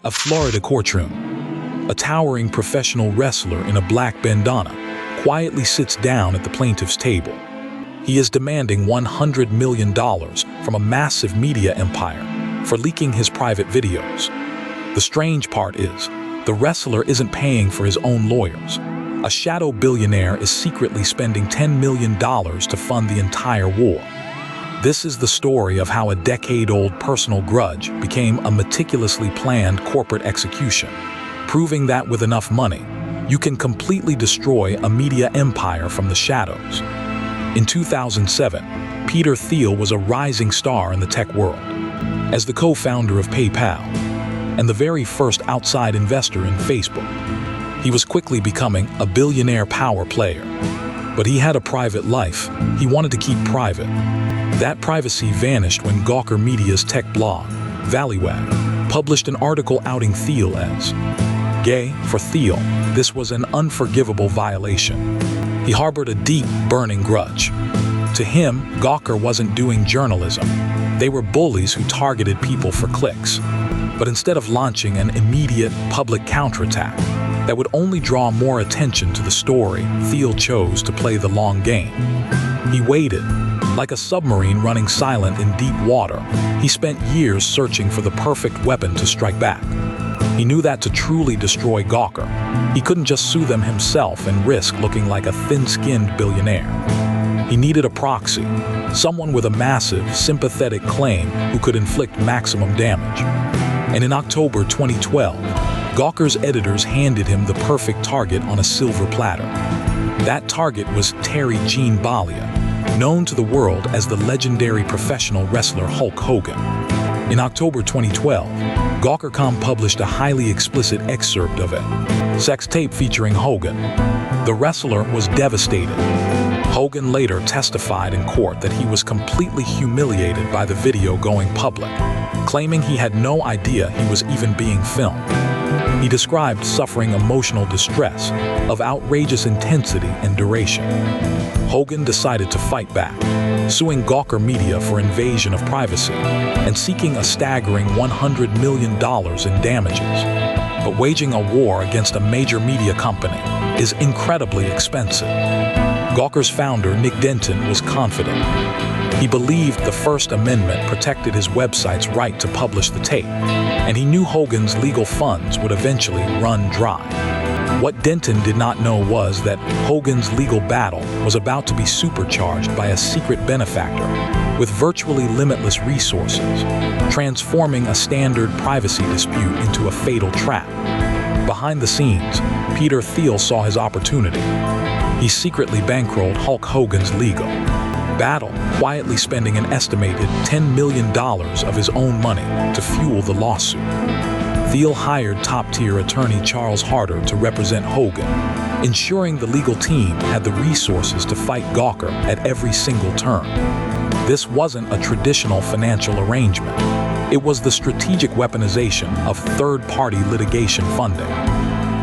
A Florida courtroom. A towering professional wrestler in a black bandana quietly sits down at the plaintiff's table. He is demanding $100 million from a massive media empire for leaking his private videos. The strange part is, the wrestler isn't paying for his own lawyers. A shadow billionaire is secretly spending $10 million to fund the entire war. This is the story of how a decade-old personal grudge became a meticulously planned corporate execution, proving that with enough money, you can completely destroy a media empire from the shadows. In 2007, Peter Thiel was a rising star in the tech world. As the co-founder of PayPal and the very first outside investor in Facebook, he was quickly becoming a billionaire power player. But he had a private life he wanted to keep private. That privacy vanished when Gawker Media's tech blog, Valleywag, published an article outing Thiel as gay. For Thiel, this was an unforgivable violation. He harbored a deep, burning grudge. To him, Gawker wasn't doing journalism. They were bullies who targeted people for clicks. But instead of launching an immediate, public counterattack that would only draw more attention to the story, Thiel chose to play the long game. He waited. Like a submarine running silent in deep water, he spent years searching for the perfect weapon to strike back. He knew that to truly destroy Gawker, he couldn't just sue them himself and risk looking like a thin-skinned billionaire. He needed a proxy, someone with a massive, sympathetic claim who could inflict maximum damage. And in October 2012, Gawker's editors handed him the perfect target on a silver platter. That target was Terry Gene Bollea, known to the world as the legendary professional wrestler Hulk Hogan. In October 2012, Gawker.com published a highly explicit excerpt of a sex tape featuring Hogan. The wrestler was devastated. Hogan later testified in court that he was completely humiliated by the video going public, claiming he had no idea he was even being filmed. He described suffering emotional distress of outrageous intensity and duration. Hogan decided to fight back, suing Gawker Media for invasion of privacy and seeking a staggering $100 million in damages. But waging a war against a major media company is incredibly expensive. Gawker's founder, Nick Denton, was confident. He believed the First Amendment protected his website's right to publish the tape, and he knew Hogan's legal funds would eventually run dry. What Denton did not know was that Hogan's legal battle was about to be supercharged by a secret benefactor with virtually limitless resources, transforming a standard privacy dispute into a fatal trap. Behind the scenes, Peter Thiel saw his opportunity. He secretly bankrolled Hulk Hogan's legal battle, quietly spending an estimated $10 million of his own money to fuel the lawsuit. Thiel hired top-tier attorney Charles Harder to represent Hogan, ensuring the legal team had the resources to fight Gawker at every single turn. This wasn't a traditional financial arrangement. It was the strategic weaponization of third-party litigation funding.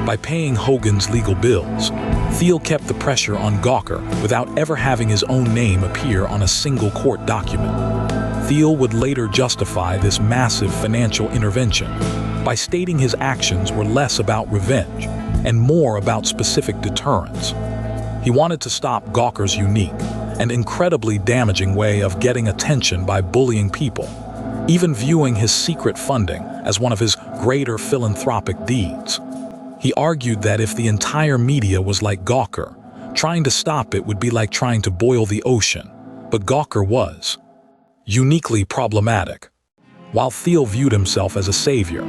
By paying Hogan's legal bills, Thiel kept the pressure on Gawker without ever having his own name appear on a single court document. Thiel would later justify this massive financial intervention by stating his actions were less about revenge and more about specific deterrence. He wanted to stop Gawker's unique and incredibly damaging way of getting attention by bullying people, even viewing his secret funding as one of his greater philanthropic deeds. He argued that if the entire media was like Gawker, trying to stop it would be like trying to boil the ocean, but Gawker was uniquely problematic. While Thiel viewed himself as a savior,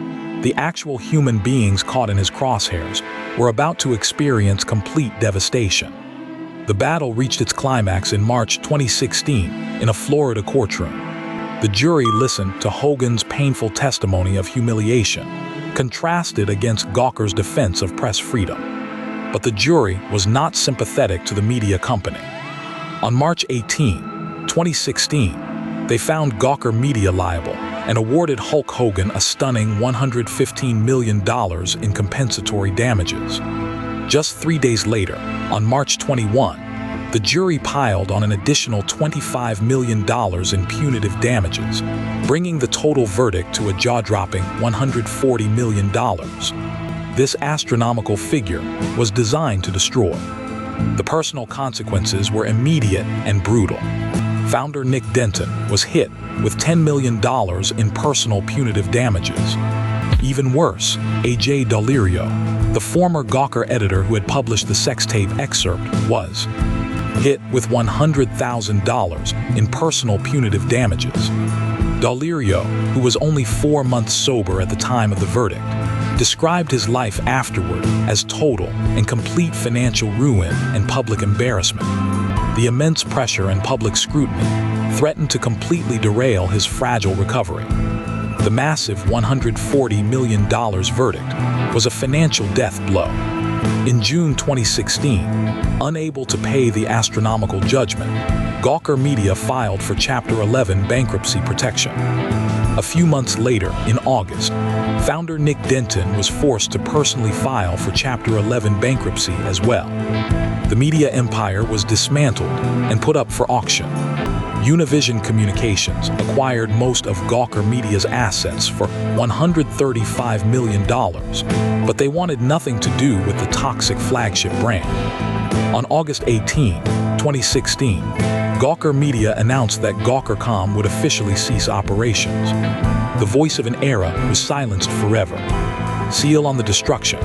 the actual human beings caught in his crosshairs were about to experience complete devastation. The battle reached its climax in March 2016 in a Florida courtroom. The jury listened to Hogan's painful testimony of humiliation, contrasted against Gawker's defense of press freedom. But the jury was not sympathetic to the media company. On March 18, 2016, they found Gawker Media liable and awarded Hulk Hogan a stunning $115 million in compensatory damages. Just 3 days later, on March 21, The jury piled on an additional $25 million in punitive damages, bringing the total verdict to a jaw-dropping $140 million. This astronomical figure was designed to destroy. The personal consequences were immediate and brutal. Founder Nick Denton was hit with $10 million in personal punitive damages. Even worse, A.J. Daulerio, the former Gawker editor who had published the sex tape excerpt, was hit with $100,000 in personal punitive damages. Daulerio, who was only 4 months sober at the time of the verdict, described his life afterward as total and complete financial ruin and public embarrassment. The immense pressure and public scrutiny threatened to completely derail his fragile recovery. The massive $140 million verdict was a financial death blow. In June 2016, unable to pay the astronomical judgment, Gawker Media filed for Chapter 11 bankruptcy protection. A few months later, in August, founder Nick Denton was forced to personally file for Chapter 11 bankruptcy as well. The media empire was dismantled and put up for auction. Univision Communications acquired most of Gawker Media's assets for $135 million, but they wanted nothing to do with the toxic flagship brand. On August 18, 2016, Gawker Media announced that Gawker.com would officially cease operations. The voice of an era was silenced forever. Seal on the destruction,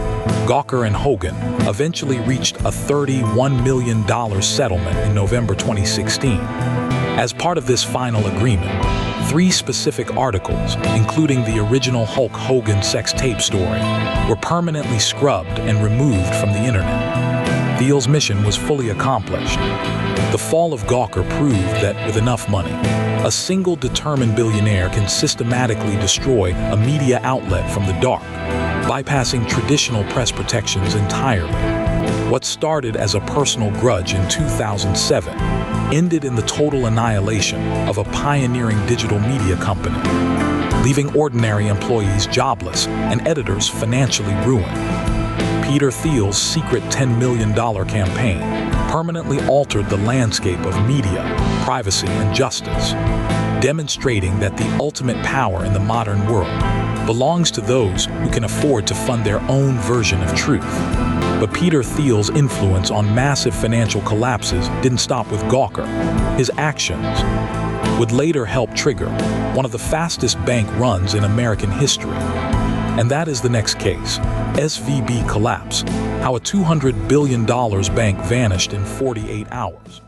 Gawker and Hogan eventually reached a $31 million settlement in November 2016. As part of this final agreement, 3 specific articles, including the original Hulk Hogan sex tape story, were permanently scrubbed and removed from the internet. Thiel's mission was fully accomplished. The fall of Gawker proved that with enough money, a single determined billionaire can systematically destroy a media outlet from the dark, bypassing traditional press protections entirely. What started as a personal grudge in 2007 ended in the total annihilation of a pioneering digital media company, leaving ordinary employees jobless and editors financially ruined. Peter Thiel's secret $10 million campaign permanently altered the landscape of media, privacy, and justice, demonstrating that the ultimate power in the modern world belongs to those who can afford to fund their own version of truth. But Peter Thiel's influence on massive financial collapses didn't stop with Gawker. His actions would later help trigger one of the fastest bank runs in American history. And that is the next case, SVB collapse, how a $200 billion bank vanished in 48 hours.